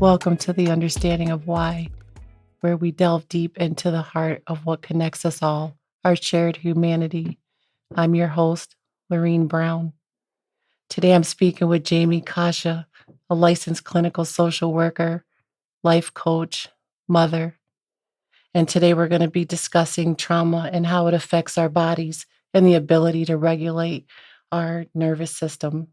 Welcome to the Understanding of Why, where we delve deep into the heart of what connects us all, our shared humanity. I'm your host, Lorene Brown. Today I'm speaking with Jamie Coscia, a licensed clinical social worker, life coach, mother. And today we're going to be discussing trauma and how it affects our bodies and the ability to regulate our nervous system.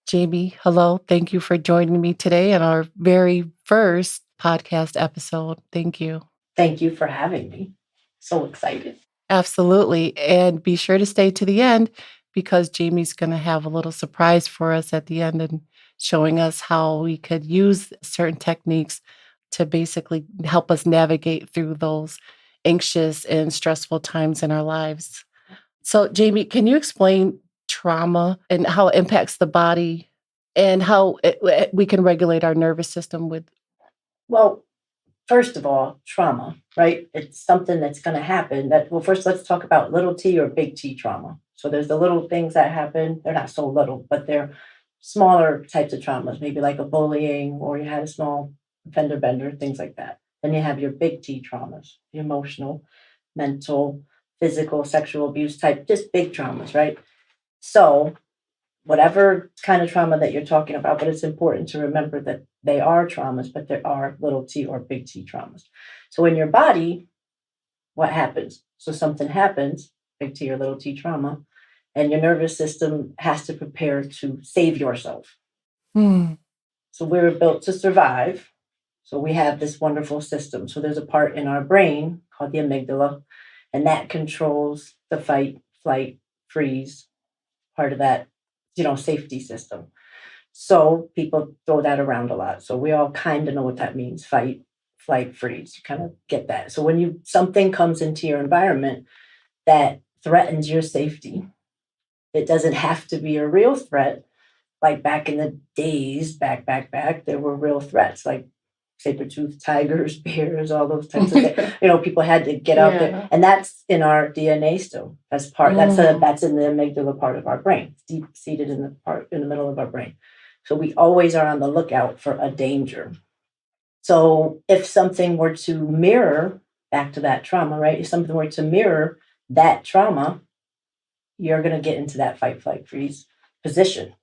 Jamie, hello. Thank you for joining me today in our very first podcast episode. Thank you. Thank you for having me. So excited. Absolutely. And be sure to stay to the end because Jamie's going to have a little surprise for us at the end and showing us how we could use certain techniques to basically help us navigate through those anxious and stressful times in our lives. So, Jamie, can you explain trauma and how it impacts the body and how we can regulate our nervous system with? Well, first of all, trauma, right? It's something that's going to happen. First, let's talk about little t or big T trauma. So there's the little things that happen. They're not so little, but they're smaller types of traumas, maybe like a bullying or you had a small fender bender, things like that. Then you have your big T traumas, the emotional, mental, physical, sexual abuse type, just big traumas, right? So whatever kind of trauma that you're talking about, but it's important to remember that they are traumas, but there are little t or big T traumas. So in your body, what happens? So something happens, big T or little t trauma, and your nervous system has to prepare to save yourself. So we're built to survive. So we have this wonderful system. So there's a part in our brain called the amygdala, and that controls the fight, flight, freeze, part of that, safety system. So people throw that around a lot. So we all kind of know what that means: fight, flight, freeze. You kind of get that. So when something comes into your environment that threatens your safety, it doesn't have to be a real threat. Like back in the days, back, there were real threats like saber-toothed tigers, bears, all those types of things. People had to get out there, and that's in our DNA still. That's in the amygdala part of our brain, deep seated in the middle of our brain. So we always are on the lookout for a danger. So if something were to mirror back to that trauma, right? If something were to mirror that trauma, you're going to get into that fight, flight, freeze position.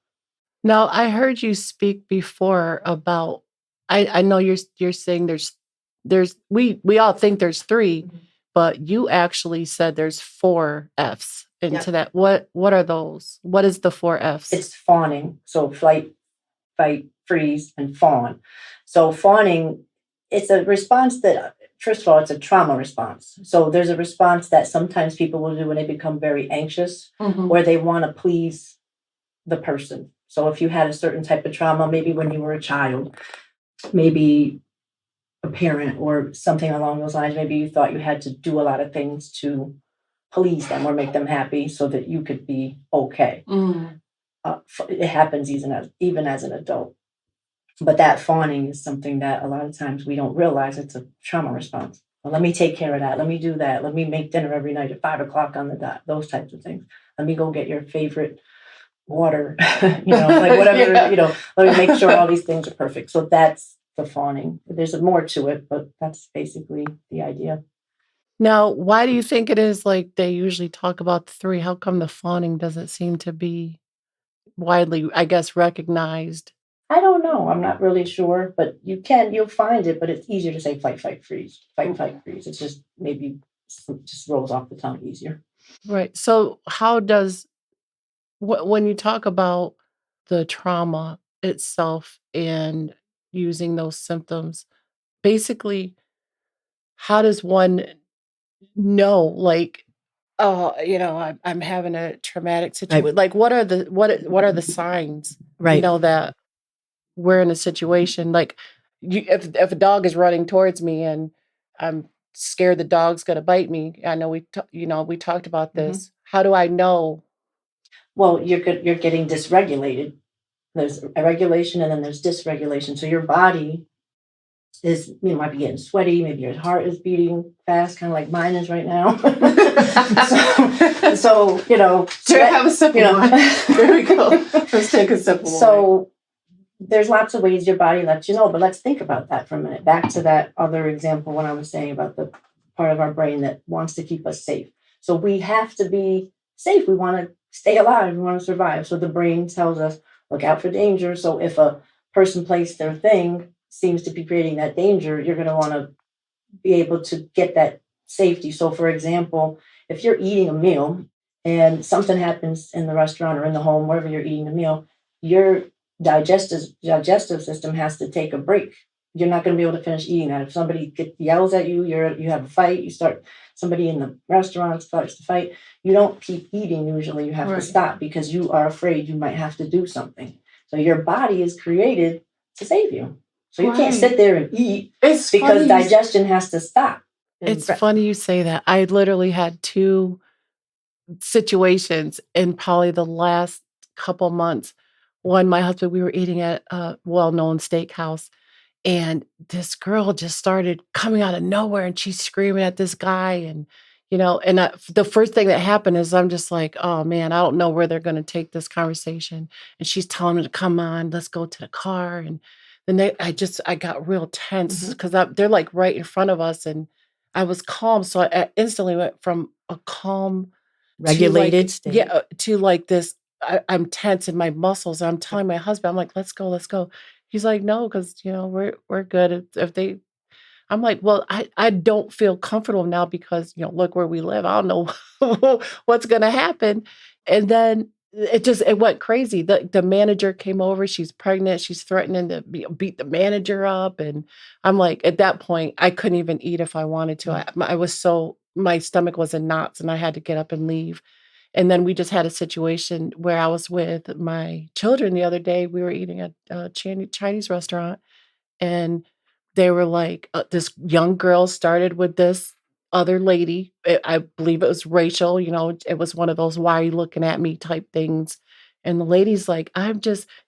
Now, I heard you speak before about. I know you're saying we all think there's 3, but you actually said there's 4 F's into that. What are those? What is the 4 F's? It's fawning. So flight, fight, freeze, and fawn. So fawning, it's a response that, first of all, it's a trauma response. So there's a response that sometimes people will do when they become very anxious, where they want to please the person. So if you had a certain type of trauma, maybe when you were a child, maybe a parent or something along those lines, maybe you thought you had to do a lot of things to please them or make them happy so that you could be okay. It happens even as an adult. But that fawning is something that a lot of times we don't realize it's a trauma response. Well, let me take care of that. Let me do that. Let me make dinner every night at 5:00 on the dot. Those types of things. Let me go get your favorite water, like whatever, let me make sure all these things are perfect. So that's the fawning. There's more to it, but that's basically the idea. Now, why do you think it is like they usually talk about the 3? How come the fawning doesn't seem to be widely, I guess, recognized? I don't know. I'm not really sure, but you'll find it, but it's easier to say fight, fight, freeze. Fight, fight, freeze. It's just maybe just rolls off the tongue easier. Right. So how does, when you talk about the trauma itself and using those symptoms, basically, how does one know, like, oh, I'm having a traumatic situation? Right. Like, what are the signs? Right. That we're in a situation like, if a dog is running towards me and I'm scared the dog's going to bite me. I know we talked about this. How do I know? Well, you're getting dysregulated. There's a regulation and then there's dysregulation. So your body might be getting sweaty. Maybe your heart is beating fast, kind of like mine is right now. so have a sip of wine. There we go. Let's take a sip of wine. So there's lots of ways your body lets you know, but let's think about that for a minute. Back to that other example when I was saying about the part of our brain that wants to keep us safe. So we have to be safe. We want to stay alive. We want to survive. So the brain tells us, look out for danger. So if a person, place, their thing seems to be creating that danger, you're going to want to be able to get that safety. So, for example, if you're eating a meal and something happens in the restaurant or in the home, wherever you're eating the meal, your digestive system has to take a break. You're not going to be able to finish eating that. If somebody yells at you, you have a fight. Somebody in the restaurant starts to fight. You don't keep eating. Usually, you have to stop because you are afraid you might have to do something. So your body is created to save you. So you can't sit there and eat because digestion has to stop. It's funny you say that. I literally had 2 situations in probably the last couple months. One, my husband, we were eating at a well-known steakhouse, and this girl just started coming out of nowhere, and she's screaming at this guy, and the first thing that happened is I'm just like, oh man, I don't know where they're going to take this conversation. And she's telling me to come on, let's go to the car. And then I got real tense because they're like right in front of us, and I was calm, so I instantly went from a calm regulated state. Yeah, to like this. I'm tense in my muscles. I'm telling my husband, I'm like, let's go, let's go. He's like, no, because we're good. If they, I'm like, well, I don't feel comfortable now because look where we live. I don't know what's gonna happen. And then it went crazy. The manager came over. She's pregnant. She's threatening to beat the manager up. And I'm like, at that point, I couldn't even eat if I wanted to. My stomach was in knots, and I had to get up and leave. And then we just had a situation where I was with my children the other day. We were eating at a Chinese restaurant, and they were like, this young girl started with this other lady. I believe it was Rachel. It was one of those "why are you looking at me" type things. And the lady's like,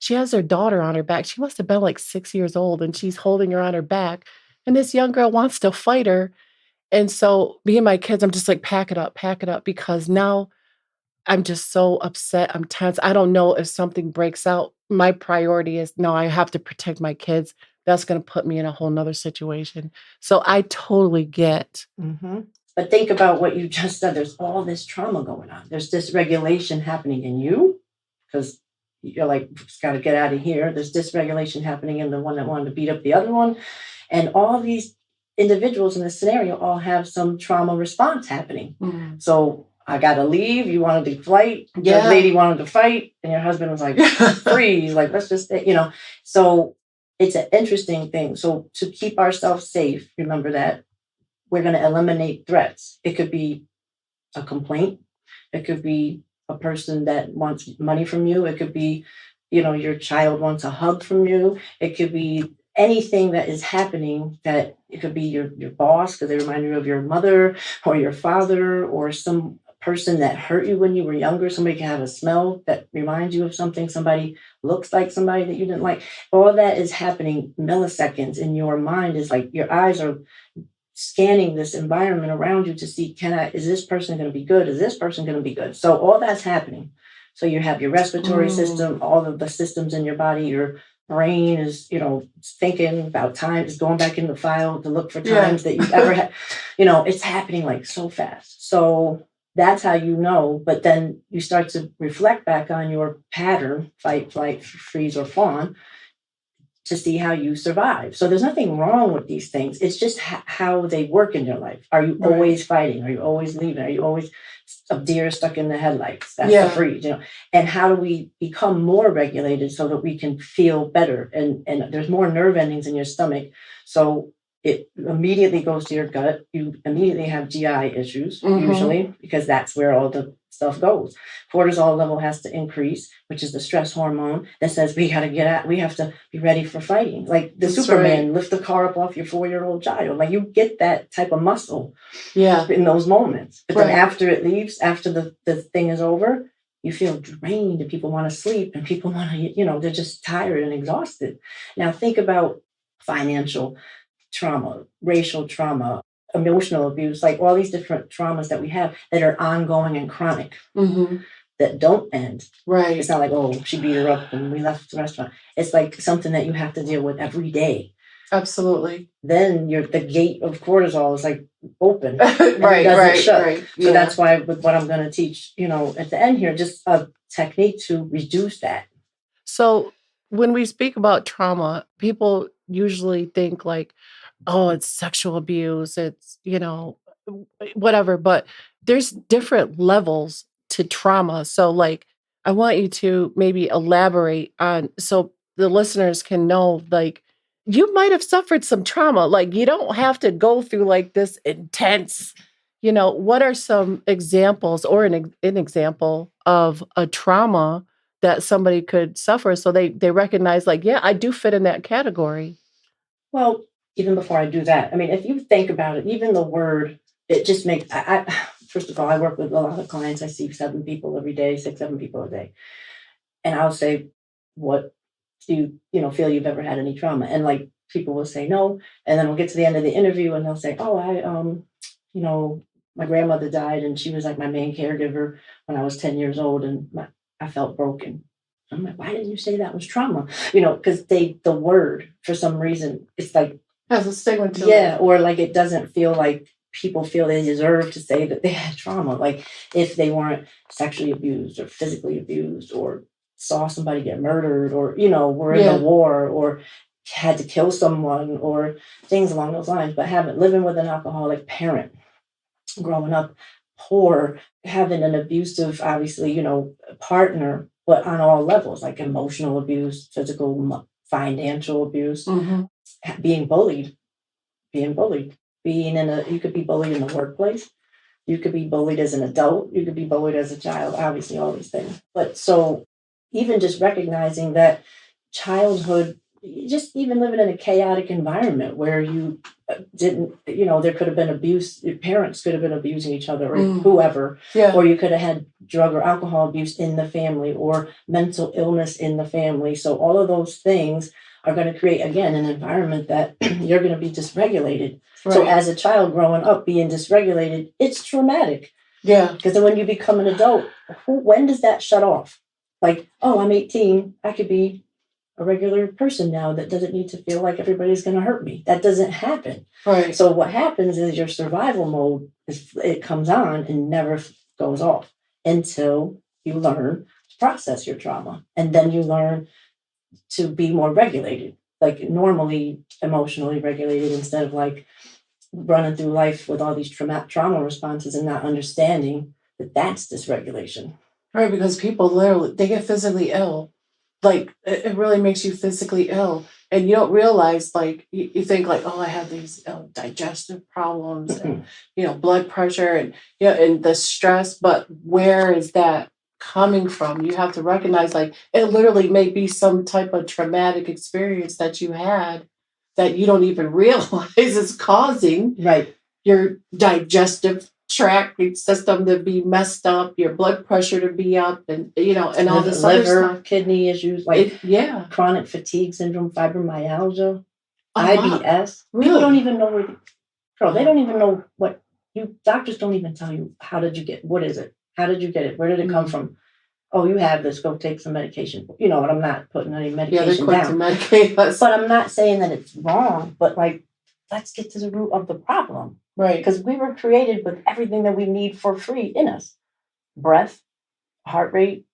she has her daughter on her back. She must have been like 6 years old, and she's holding her on her back. And this young girl wants to fight her. And so me and my kids, I'm just like, pack it up, because now I'm just so upset. I'm tense. I don't know if something breaks out. My priority is, no, I have to protect my kids. That's going to put me in a whole nother situation. So I totally get. But think about what you just said. There's all this trauma going on. There's dysregulation happening in you because you're like, just got to get out of here. There's dysregulation happening in the one that wanted to beat up the other one. And all these individuals in this scenario all have some trauma response happening. So I got to leave. You wanted to fight. The lady wanted to fight. And your husband was like, freeze. Like, let's just stay, So it's an interesting thing. So to keep ourselves safe, remember that we're going to eliminate threats. It could be a complaint. It could be a person that wants money from you. It could be, your child wants a hug from you. It could be anything that is happening. That it could be your boss because they remind you of your mother or your father or some person that hurt you when you were younger. Somebody can have a smell that reminds you of something. Somebody looks like somebody that you didn't like. All that is happening milliseconds in your mind. Is like your eyes are scanning this environment around you to see, is this person going to be good? Is this person going to be good? So all that's happening. So you have your respiratory system, all of the systems in your body, your brain is, thinking about time, is going back in the file to look for times that you've ever had, it's happening like so fast. So that's how but then you start to reflect back on your pattern, fight, flight, freeze, or fawn, to see how you survive. So there's nothing wrong with these things. It's just how they work in your life. Are you always fighting? Are you always leaving? Are you always a deer stuck in the headlights? That's the freeze, And how do we become more regulated so that we can feel better? And there's more nerve endings in your stomach. So it immediately goes to your gut. You immediately have GI issues, usually, because that's where all the stuff goes. Cortisol level has to increase, which is the stress hormone that says we got to get out. We have to be ready for fighting. Like the Superman, lift the car up off your 4-year-old child. Like you get that type of muscle in those moments. But then after it leaves, after the thing is over, you feel drained and people want to sleep and people want to, they're just tired and exhausted. Now think about financial trauma, racial trauma, emotional abuse, like all these different traumas that we have that are ongoing and chronic. that don't end. Right. It's not like, oh, she beat her up and we left the restaurant. It's like something that you have to deal with every day. Absolutely. Then the gate of cortisol is like open. Right. So that's why with what I'm going to teach, at the end here, just a technique to reduce that. So when we speak about trauma, people usually think like, oh, it's sexual abuse, it's, whatever, but there's different levels to trauma. So like I want you to maybe elaborate on so the listeners can know like you might have suffered some trauma. Like you don't have to go through like this intense, what are some examples or an example of a trauma that somebody could suffer so they recognize like, yeah, I do fit in that category. Well, even before I do that, I mean, if you think about it, even the word, it just makes, first of all, I work with a lot of clients. I see 7 people every day, 6, 7 people a day. And I'll say, what do you feel you've ever had any trauma? And like people will say no. And then we'll get to the end of the interview and they'll say, oh, my grandmother died and she was like my main caregiver when I was 10 years old and I felt broken. I'm like, why didn't you say that was trauma? Because the word, for some reason, it's like has a stigma to it. Yeah, or like it doesn't feel like people feel they deserve to say that they had trauma. Like if they weren't sexually abused or physically abused or saw somebody get murdered or, were in a war or had to kill someone or things along those lines, but living with an alcoholic parent, growing up poor, having an abusive, obviously, partner, but on all levels, like emotional abuse, physical, financial abuse, being bullied, you could be bullied in the workplace. You could be bullied as an adult. You could be bullied as a child, obviously, all these things. But so even just recognizing that childhood, just even living in a chaotic environment where you didn't, there could have been abuse. Your parents could have been abusing each other or whoever. Yeah. Or you could have had drug or alcohol abuse in the family or mental illness in the family. So all of those things are going to create, again, an environment that you're going to be dysregulated. Right. So as a child growing up being dysregulated, it's traumatic. Yeah. Because then when you become an adult, when does that shut off? Like, oh, I'm 18. I could be a regular person now that doesn't need to feel like everybody's going to hurt me. That doesn't happen. Right. So what happens is your survival mode, it comes on and never goes off until you learn to process your trauma. And then you learn to be more regulated, like normally emotionally regulated instead of like running through life with all these trauma responses and not understanding that that's dysregulation. Right, because people literally, they get physically ill. Like, it really makes you physically ill. And you don't realize, like, you think like, oh, I have these digestive problems and, blood pressure and, and the stress. But where is that coming from? You have to recognize, like, it literally may be some type of traumatic experience that you had that you don't even realize is causing your digestive tract system to be messed up, your blood pressure to be up, and and all this liver, kidney issues, like chronic fatigue syndrome, fibromyalgia, IBS. IBS. Really? People don't even know they don't even know what doctors don't even tell you. What is it? How did you get it? Where did it come from? Oh, you have this, go take some medication. And I'm not putting any medication down. But I'm not saying that it's wrong, but like, let's get to the root of the problem. Right. Because we were created with everything that we need for free in us. Breath, heart rate,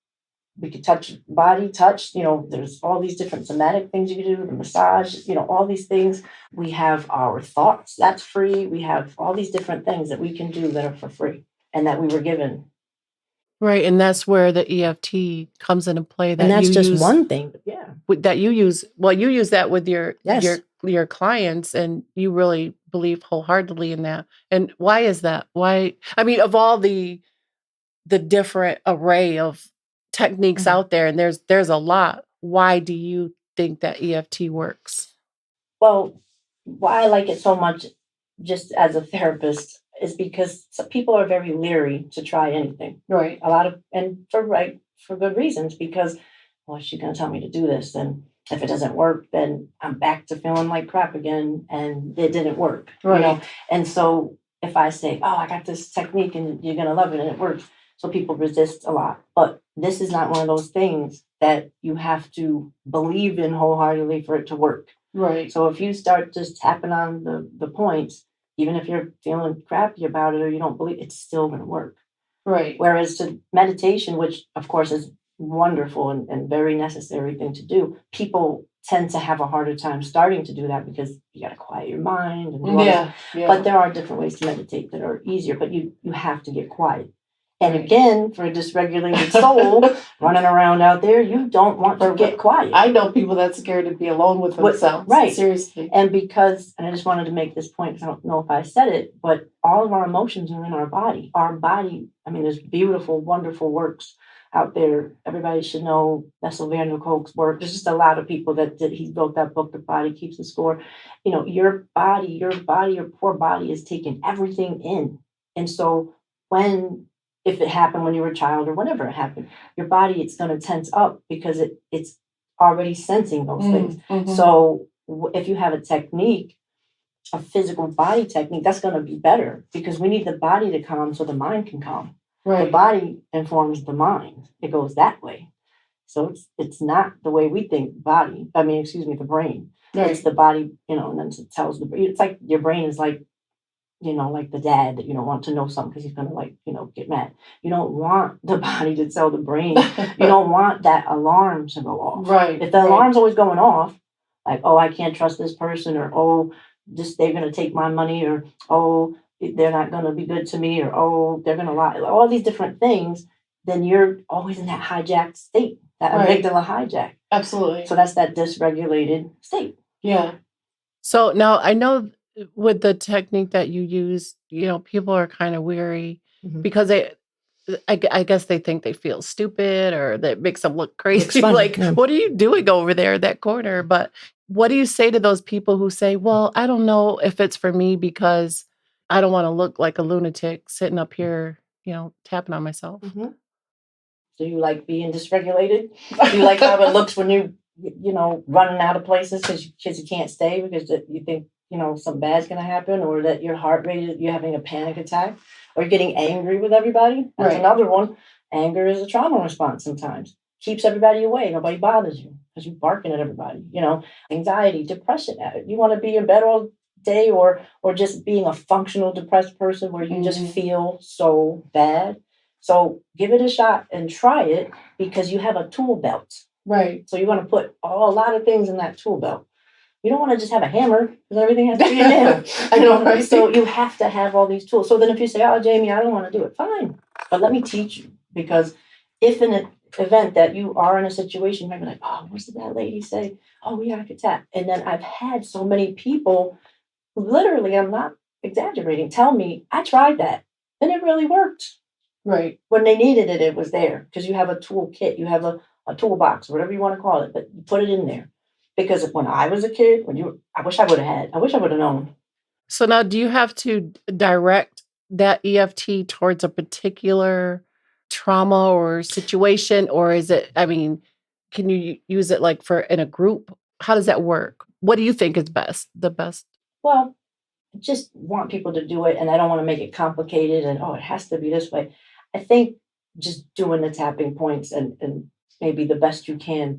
we could touch body, there's all these different somatic things you can do, the massage, all these things. We have our thoughts, that's free. We have all these different things that we can do that are for free and that we were given. Right, and that's where the EFT comes into play. And that's just one thing. Yeah. That you use. Well, you use that with your clients, and you really believe wholeheartedly in that. And why is that? Why? I mean, of all the different array of techniques out there, and there's a lot. Why do you think that EFT works? Well, why I like it so much, just as a therapist, is because some people are very leery to try anything. Right. And for good reasons, because, well, she's going to tell me to do this. And if it doesn't work, then I'm back to feeling like crap again. And it didn't work. Right. And so if I say, oh, I got this technique and you're going to love it and it works, So people resist a lot. But this is not one of those things that you have to believe in wholeheartedly for it to work. Right. So if you start just tapping on the points, even if you're feeling crappy about it or you don't believe, it's still going to work. Right. Whereas to meditation, which of course is wonderful and very necessary thing to do, people tend to have a harder time starting to do that because you got to quiet your mind and do all this. Yeah. But there are different ways to meditate that are easier, but you have to get quiet. And Right. again, for a dysregulated soul running around out there, you don't want to get quiet. I know people that's scared to be alone with themselves. Right. Seriously. And I just wanted to make this point because I don't know if I said it, but all of our emotions are in our body. Our body, I mean, there's beautiful, wonderful works out there. Everybody should know Bessel van der Kolk's work. There's just a lot of people that he wrote that book, The Body Keeps the Score. You know, your poor body is taking everything in. And so if it happened when you were a child or whenever it happened, your body, it's going to tense up because it's already sensing those things. Mm-hmm. So if you have a technique, a physical body technique, that's going to be better because we need the body to calm so the mind can calm. Right. The body informs the mind. It goes that way. So it's not the way we think the brain. Right. It's the body, and then it tells it's like your brain is like, like the dad that you don't want to know something because he's going to get mad. You don't want the body to tell the brain. You don't want that alarm to go off. Right. If the alarm's always going off, like, oh, I can't trust this person, or oh, they're going to take my money, or oh, they're not going to be good to me, or oh, they're going to lie, all these different things, then you're always in that hijacked state, that amygdala hijack. Absolutely. So that's that dysregulated state. Yeah. So now I know with the technique that you use, people are kind of weary because I guess they think they feel stupid or that makes them look crazy. Like, what are you doing over there in that corner? But what do you say to those people who say, well, I don't know if it's for me because I don't want to look like a lunatic sitting up here, tapping on myself? Mm-hmm. Do you like being dysregulated? Do you like how it looks when you running out of places because you can't stay because you think, something bad's going to happen, or that your heart rate, you're having a panic attack, or you're getting angry with everybody? That's another one. Anger is a trauma response sometimes. Keeps everybody away. Nobody bothers you because you're barking at everybody. Anxiety, depression. You want to be in bed all day or just being a functional depressed person where you just feel so bad. So give it a shot and try it because you have a tool belt. Right. So you want to put a lot of things in that tool belt. You don't want to just have a hammer because everything has to be a hammer. I know, right? So you have to have all these tools. So then if you say, oh, Jamie, I don't want to do it, fine. But let me teach you. Because if in an event that you are in a situation, you might be like, oh, what did that lady say? Oh, yeah, I could tap. And then I've had so many people, literally, I'm not exaggerating, tell me, I tried that and it really worked. Right. When they needed it, it was there because you have a toolkit, you have a toolbox, whatever you want to call it, but you put it in there. Because when I was a kid, I wish I would have known. So now do you have to direct that EFT towards a particular trauma or situation, or is it, can you use it like in a group? How does that work? What do you think is the best? Well, I just want people to do it, and I don't want to make it complicated and, oh, it has to be this way. I think just doing the tapping points and maybe the best you can,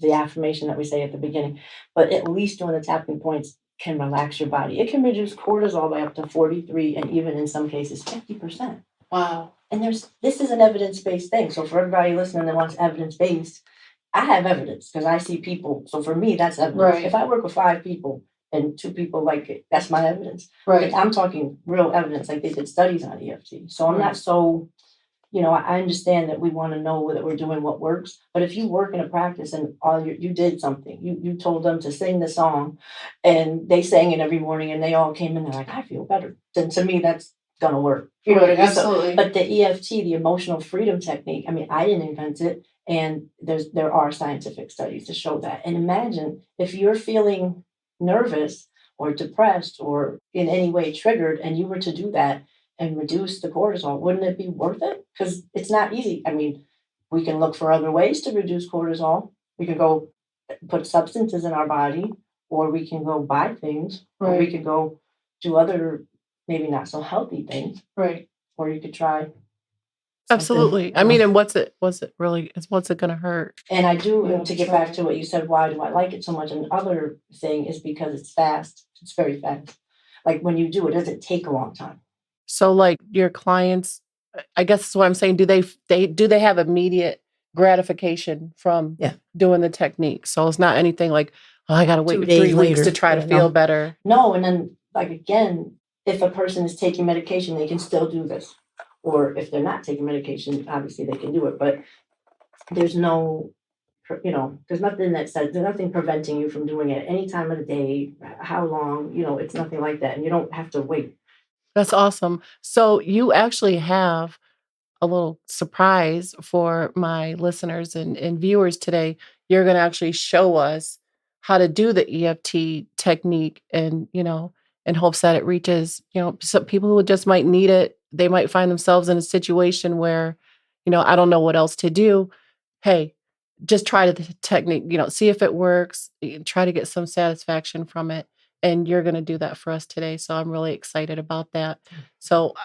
the affirmation that we say at the beginning, but at least doing the tapping points can relax your body. It can reduce cortisol by up to 43 and even in some cases 50%. Wow. And this is an evidence-based thing. So for everybody listening that wants evidence-based, I have evidence because I see people. So for me, that's evidence. Right. If I work with 5 people and 2 people like it, that's my evidence. Right. I'm talking real evidence, like they did studies on EFT. So I'm not so, I understand that we want to know that we're doing what works. But if you work in a practice and you did something, you told them to sing the song and they sang it every morning and they all came in, they're like, I feel better. Then to me, that's going to work. Absolutely. But the EFT, the emotional freedom technique, I didn't invent it. And there are scientific studies to show that. And imagine if you're feeling nervous or depressed or in any way triggered and you were to do that and reduce the cortisol, wouldn't it be worth it? Because it's not easy. We can look for other ways to reduce cortisol. We can go put substances in our body, or we can go buy things, or we can go do other maybe not so healthy things. Right. Or you could try Absolutely. I mean, and what's it really, what's it going to hurt? And I do, to get back to what you said, why do I like it so much? And the other thing is because it's fast. It's very fast. Like when you do it, doesn't take a long time. So like your clients, I guess that's what I'm saying. Do they have immediate gratification from doing the technique? So it's not anything like, oh, I got to wait 3 weeks to try to feel better. No. And then like, again, if a person is taking medication, they can still do this. Or if they're not taking medication, obviously they can do it, but there's no, there's nothing that says, there's nothing preventing you from doing it any time of the day, how long, it's nothing like that. And you don't have to wait. That's awesome. So you actually have a little surprise for my listeners and viewers today. You're going to actually show us how to do the EFT technique and, in hopes that it reaches, some people who just might need it. They might find themselves in a situation where, I don't know what else to do. Hey, just try the technique, see if it works, try to get some satisfaction from it. And you're going to do that for us today. So I'm really excited about that. So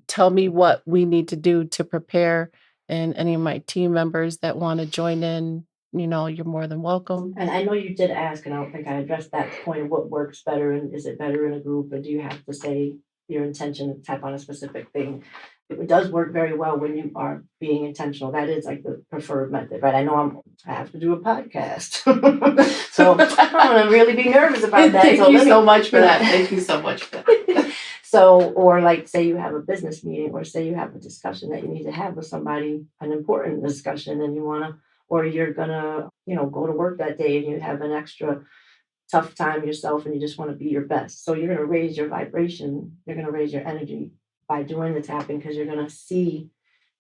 tell me what we need to do to prepare, and any of my team members that want to join in, you're more than welcome. And I know you did ask, and I don't think I addressed that point of what works better, and is it better in a group, or do you have to say your intention and tap on a specific thing? It does work very well when you are being intentional. That is like the preferred method, right? I know I have to do a podcast, so I'm gonna really be nervous about that. Thank you so much for that. Thank you so much for that. So, or like say you have a business meeting, or say you have a discussion that you need to have with somebody, an important discussion, and you wanna, or you're gonna, go to work that day and you have an extra tough time yourself and you just want to be your best. So you're gonna raise your vibration, you're gonna raise your energy by doing the tapping, because you're gonna see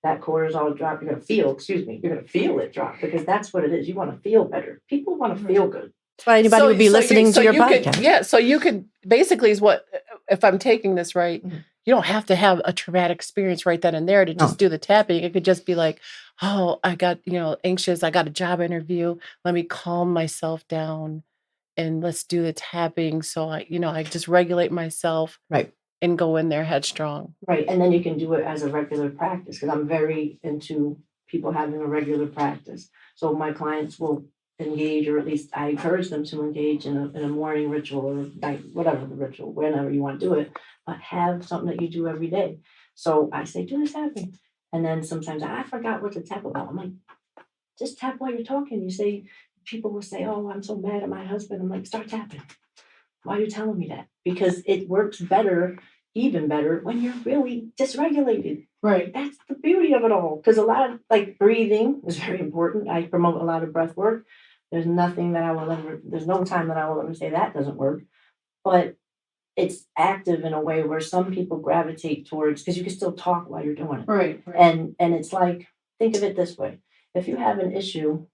that cortisol drop. You're gonna feel it drop, because that's what it is. You want to feel better. People want to feel good. That's why anybody would be listening to your podcast. So you could basically is what, if I'm taking this right, you don't have to have a traumatic experience right then and there to just do the tapping. It could just be like, oh, I got, anxious. I got a job interview. Let me calm myself down and let's do the tapping. So I just regulate myself. Right. And go in there headstrong. Right. And then you can do it as a regular practice, because I'm very into people having a regular practice. So my clients will engage, or at least I encourage them to engage in a morning ritual, or night, whatever the ritual, whenever you want to do it, but have something that you do every day. So I say, do the tapping. And then sometimes I forgot what to tap about. I'm like, just tap while you're talking. You say, people will say, oh, I'm so mad at my husband. I'm like, start tapping. Why are you telling me that? Because it works better, even better, when you're really dysregulated. Right. That's the beauty of it all. Because a lot of breathing is very important. I promote a lot of breath work. There's no time that I will ever say that doesn't work. But it's active in a way where some people gravitate towards, because you can still talk while you're doing it. Right. And it's like, think of it this way. If you have an issue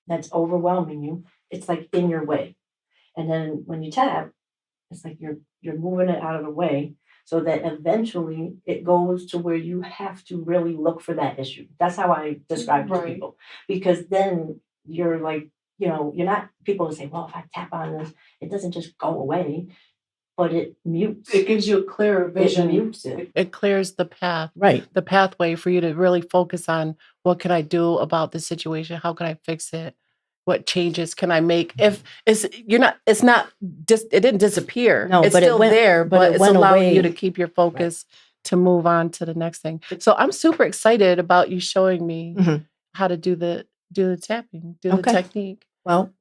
that's overwhelming you, it's like in your way. And then when you tap, it's like you're moving it out of the way, so that eventually it goes to where you have to really look for that issue. That's how I describe it to people. Because then you're like, you're not, people will say, well, if I tap on this, it doesn't just go away, but it mutes. It gives you a clearer vision. It mutes it. It clears the path. Right. The pathway for you to really focus on, what can I do about the situation? How can I fix it? What changes can I make? If it didn't disappear. No, it's but still there, but it's allowing away. you to keep your focus to move on to the next thing. So I'm super excited about you showing me how to do the tapping, the technique. Well,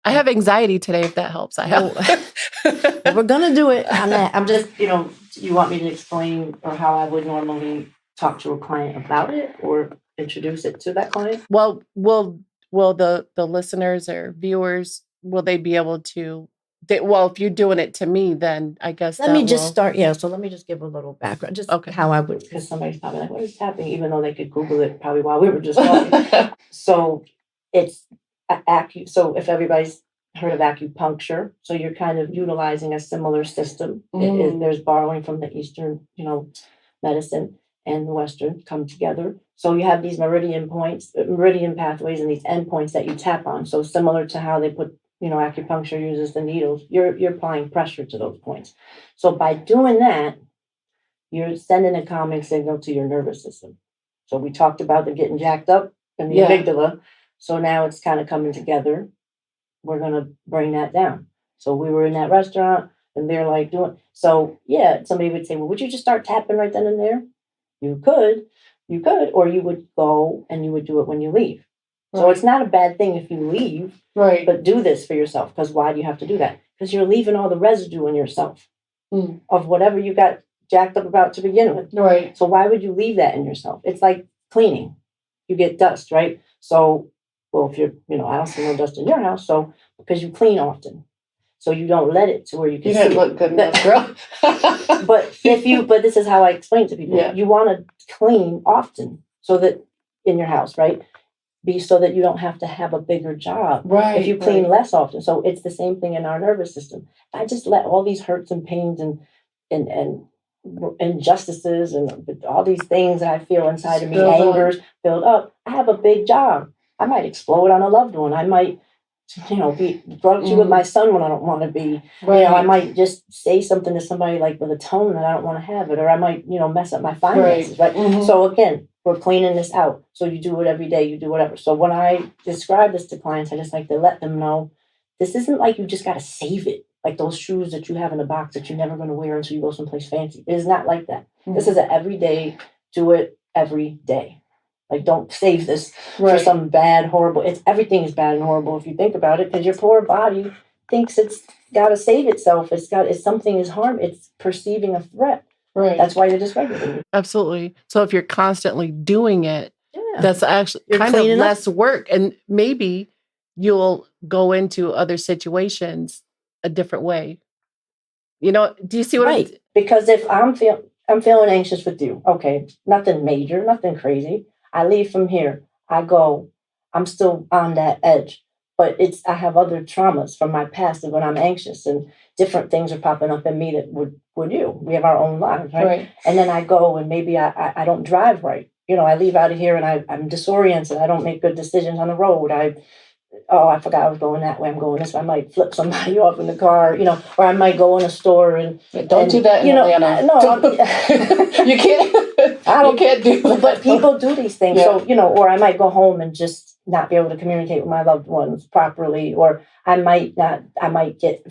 I have anxiety today, if that helps. I have. We're gonna do it. I'm just, you want me to explain or how I would normally talk to a client about it, or introduce it to that client? Well, will the listeners or viewers, will they be able to? If you're doing it to me, then I guess let me just start. Yeah, so let me just give a little background, just how I would. Because somebody's probably like, what is tapping? Even though they could Google it probably while we were just talking. So it's so if everybody's heard of acupuncture, so you're kind of utilizing a similar system. There's borrowing from the Eastern, medicine, and the Western come together. So you have these meridian pathways, and these endpoints that you tap on. So similar to how they put, acupuncture uses the needles, you're applying pressure to those points. So by doing that, you're sending a calming signal to your nervous system. So we talked about them getting jacked up in the amygdala. So now it's kind of coming together. We're going to bring that down. So we were in that restaurant and they're like doing, so yeah, somebody would say, well, would you just start tapping right then and there? You could, or you would go and you would do it when you leave. So it's not a bad thing if you leave, but do this for yourself. Because why do you have to do that? Because you're leaving all the residue in yourself of whatever you got jacked up about to begin with. Right. So why would you leave that in yourself? It's like cleaning. You get dust, right? So, well, if you're, I don't see no dust in your house, so because you clean often. So you don't let it to where you can see. You didn't look good enough, girl. but this is how I explain to people. Yeah. You want to clean often so that in your house, right? So that you don't have to have a bigger job. Right. If you clean less often. So it's the same thing in our nervous system. I just let all these hurts and pains and injustices and all these things that I feel inside of me, angers, build up. I have a big job. I might explode on a loved one. I might, be grouchy with my son when I don't want to be. Right. I might just say something to somebody like with a tone that I don't want to have it, or I might, mess up my finances. Right. Mm-hmm. So again, we're cleaning this out. So you do it every day. You do whatever. So when I describe this to clients, I just like to let them know this isn't like you just got to save it. Like those shoes that you have in the box that you're never going to wear until you go someplace fancy. It is not like that. Mm-hmm. This is an everyday, do it every day. Like don't save this for some bad, horrible. Everything is bad and horrible if you think about it, because your poor body thinks it's got to save itself. If something is harm, it's perceiving a threat. Right. That's why you're dysregulated. Absolutely. So if you're constantly doing it, that's actually kind of less work, and maybe you'll go into other situations a different way. Do you see what I mean? Because if I'm feeling anxious with you, okay, nothing major, nothing crazy. I leave from here, I go, I'm still on that edge, but I have other traumas from my past of when I'm anxious and different things are popping up in me that would you. We have our own lives, right? And then I go and maybe I don't drive right. I leave out of here and I'm disoriented. I don't make good decisions on the road. I forgot I was going that way. I'm going this way. I might flip somebody off in the car, or I might go in a store and don't do that in Atlanta. No, you can't. You can't do that. But people do these things. Yeah. So, or I might go home and just not be able to communicate with my loved ones properly, or I might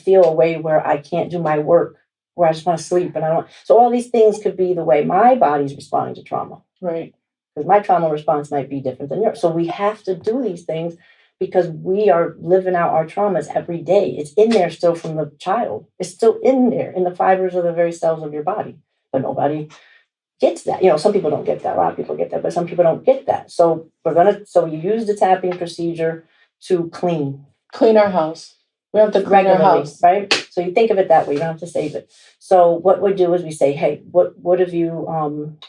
feel a way where I can't do my work, where I just want to sleep and I don't. So all these things could be the way my body's responding to trauma. Right. Because my trauma response might be different than yours. So we have to do these things because we are living out our traumas every day. It's in there still from the child. It's still in there in the fibers of the very cells of your body. But nobody gets that. Some people don't get that. A lot of people get that, but some people don't get that. So you use the tapping procedure to clean our house. We have to clean our house, right? So you think of it that way. You don't have to save it. So what we do is we say, hey, what have you?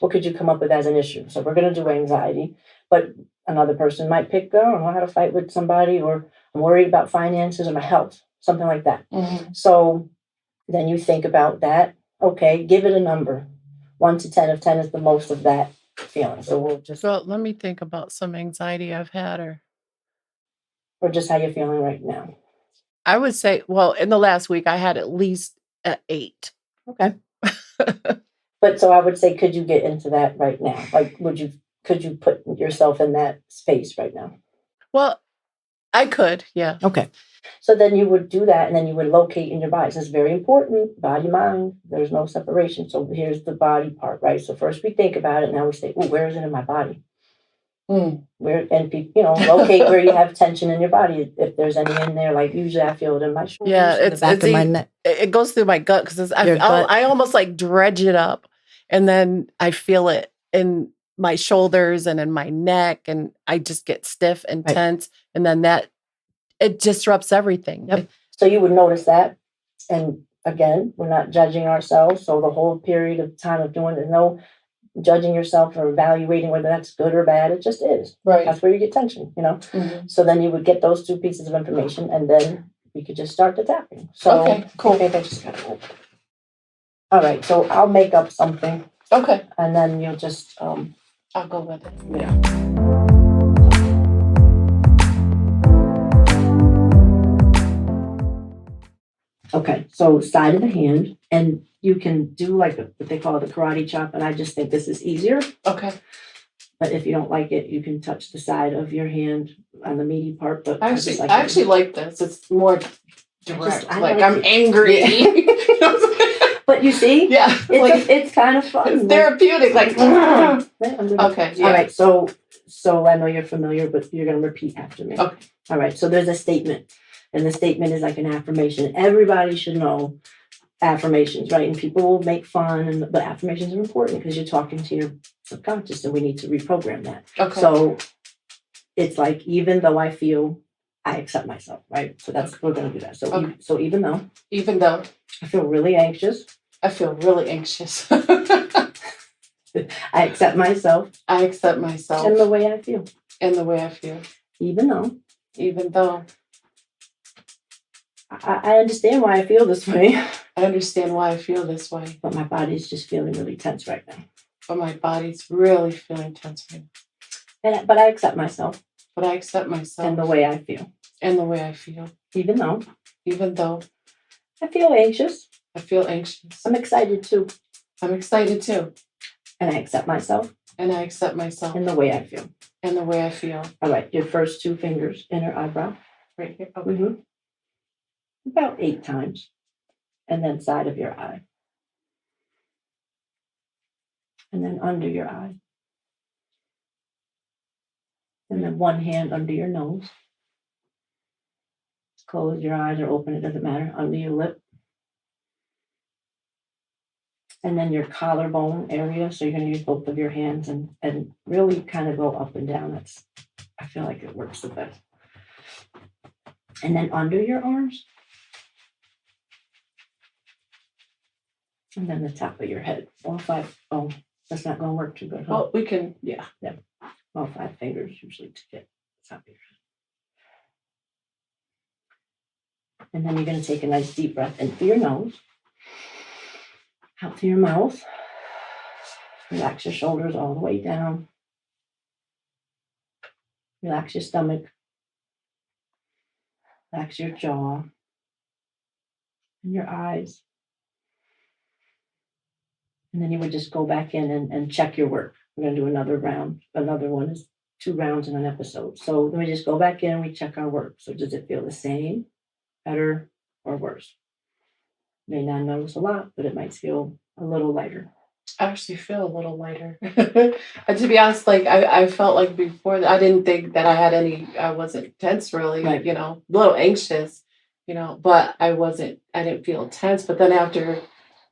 What could you come up with as an issue? So we're going to do anxiety, but another person might pick, I don't know how to fight with somebody, or I'm worried about finances or my health, something like that. Mm-hmm. So then you think about that. Okay, give it a number. 1 to 10. If 10 is the most of that feeling. So we'll just. So let me think about some anxiety I've had, or just how you're feeling right now. I would say, well, in the last week, I had at least an 8. Okay. But so I would say, could you get into that right now? Like, could you put yourself in that space right now? Well, I could, yeah. Okay. So then you would do that, and then you would locate in your body. So it's very important, body, mind. There's no separation. So here's the body part, right? So first we think about it. Now we say, where is it in my body? Where, and locate where you have tension in your body. If there's any in there, like usually I feel it in my shoulders. Yeah, it's the back of my neck. It goes through my gut because I almost like dredge it up, and then I feel it in my shoulders and in my neck, and I just get stiff and tense, and then it disrupts everything. Yep. So you would notice that, and again, we're not judging ourselves. So the whole period of time of doing it, no judging yourself or evaluating whether that's good or bad. It just is. Right. That's where you get tension, Mm-hmm. So then you would get those 2 pieces of information, and then we could just start the tapping. So, okay, cool. Okay, I just got it. All right, so I'll make up something. Okay. And then you'll just... I'll go with it. Yeah. Okay, so side of the hand, and you can do like what they call the karate chop, and I just think this is easier. Okay. But if you don't like it, you can touch the side of your hand on the meaty part. But I actually like this. It's more direct. I'm angry. Yeah. But you see, yeah, it's kind of fun. It's therapeutic. Okay. Yeah. All right. So I know you're familiar, but you're going to repeat after me. Okay. All right. So there's a statement, and the statement is like an affirmation. Everybody should know affirmations, right? And people will make fun, but affirmations are important because you're talking to your subconscious, and we need to reprogram that. Okay. So it's like, even though I feel, I accept myself, right? So that's we're going to do that. So Okay. so even though I feel really anxious, I feel really anxious. I accept myself. I accept myself. And the way I feel. And the way I feel. Even though I understand why I feel this way. I understand why I feel this way. But my body's just feeling really tense right now. But my body's really feeling tense right now. But I accept myself. But I accept myself. And the way I feel. And the way I feel. Even though I feel anxious. I feel anxious. I'm excited too. I'm excited too. And I accept myself. And I accept myself. And the way I feel. And the way I feel. All right, your first 2 fingers, inner eyebrow. Right here. Okay. Mm-hmm. About 8 times. And then side of your eye. And then under your eye. And then one hand under your nose. Close your eyes or open, it doesn't matter. Under your lip. And then your collarbone area. So you're going to use both of your hands and really kind of go up and down. I feel like it works the best. And then under your arms. And then the top of your head. All 5. Oh, that's not going to work too good, huh? Well, we can, yeah. All 5 fingers usually to get the top of your head. And then you're going to take a nice deep breath in through your nose. Out through your mouth. Relax your shoulders all the way down. Relax your stomach. Relax your jaw. And your eyes. And then you would just go back in and check your work. We're going to do another round. Another one is 2 rounds in an episode. So then we just go back in and we check our work. So does it feel the same, better, or worse? May not notice a lot, but it might feel a little lighter. I actually feel a little lighter. And to be honest, I felt like before, I didn't think that I wasn't tense really, right. A little anxious, but I didn't feel tense. But then after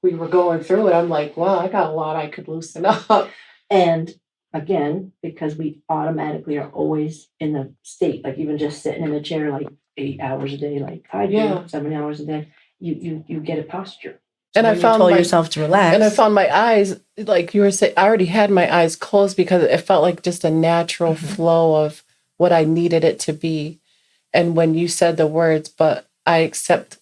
we were going through it, I'm like, wow, I got a lot I could loosen up. And again, because we automatically are always in the state, like even just sitting in a chair like 8 hours a day, like I do, 7 hours a day, you get a posture. So and I found yourself to relax. And I found my eyes, like you were saying, I already had my eyes closed because it felt like just a natural flow of what I needed it to be. And when you said the words, but I felt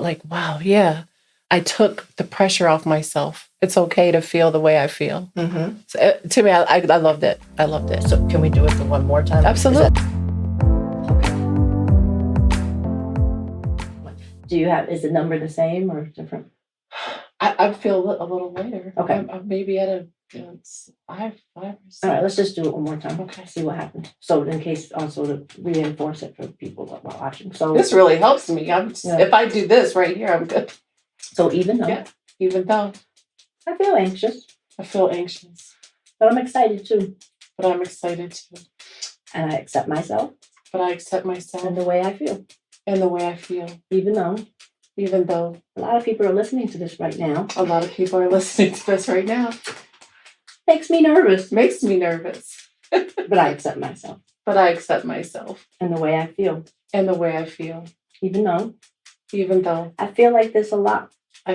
like, wow, yeah, I took the pressure off myself. It's okay to feel the way I feel. Mm-hmm. So, to me, I loved it. I loved it. So can we do it one more time? Absolutely. Is the number the same or different? I feel a little lighter. Okay. I'm maybe at a 5 or 6. All right, let's just do it one more time. Okay. See what happens. So in case also to reinforce it for people while watching. So this really helps me. If I do this right here, I'm good. So even though I feel anxious. But I'm excited too. And I accept myself. And the way I feel. Even though a lot of people are listening to this right now. Makes me nervous. But I accept myself. And the way I feel. Even though I feel like this a lot. I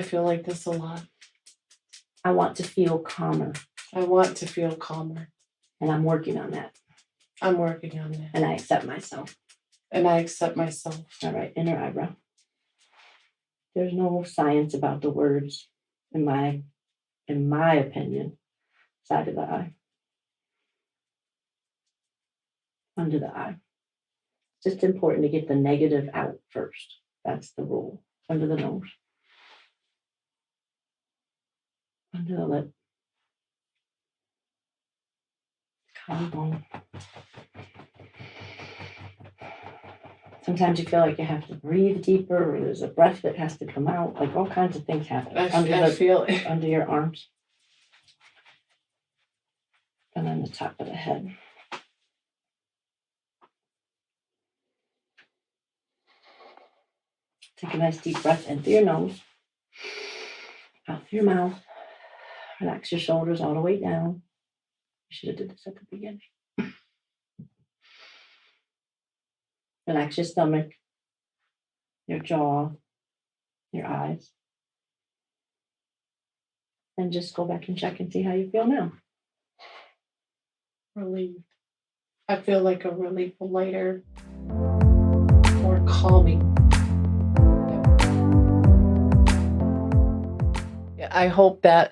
want to feel calmer. And I'm working on that. And I accept myself. All right, inner eyebrow. There's no science about the words, in my opinion. Side of the eye. Under the eye. It's just important to get the negative out first. That's the rule. Under the nose. Under the lip. Collarbone. Sometimes you feel like you have to breathe deeper, or there's a breath that has to come out. Like all kinds of things happen I feel it. under your arms. And then the top of the head. Take a nice deep breath in through your nose, out through your mouth. Relax your shoulders all the way down. You should have did this at the beginning. Relax your stomach, your jaw, your eyes. And just go back and check and see how you feel now. Relieved. I feel like a relief, lighter, more calming. Yeah, I hope that,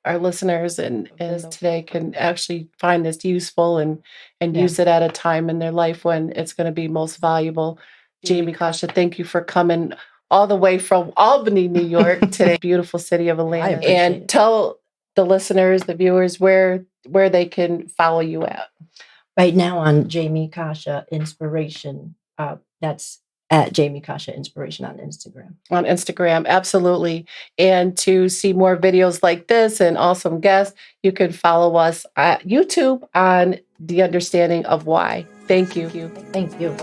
our listeners and today can actually find this useful and use it at a time in their life when it's going to be most valuable. Jamie Coscia, thank you for coming all the way from Albany, New York, today, beautiful city of Atlanta, and tell the listeners, the viewers, where they can follow you at. Right now on Jamie Coscia Inspiration. That's at Jamie Coscia Inspiration on Instagram. On Instagram, absolutely. And to see more videos like this and awesome guests, you can follow us at YouTube on The Understanding of Why. Thank you. Thank you.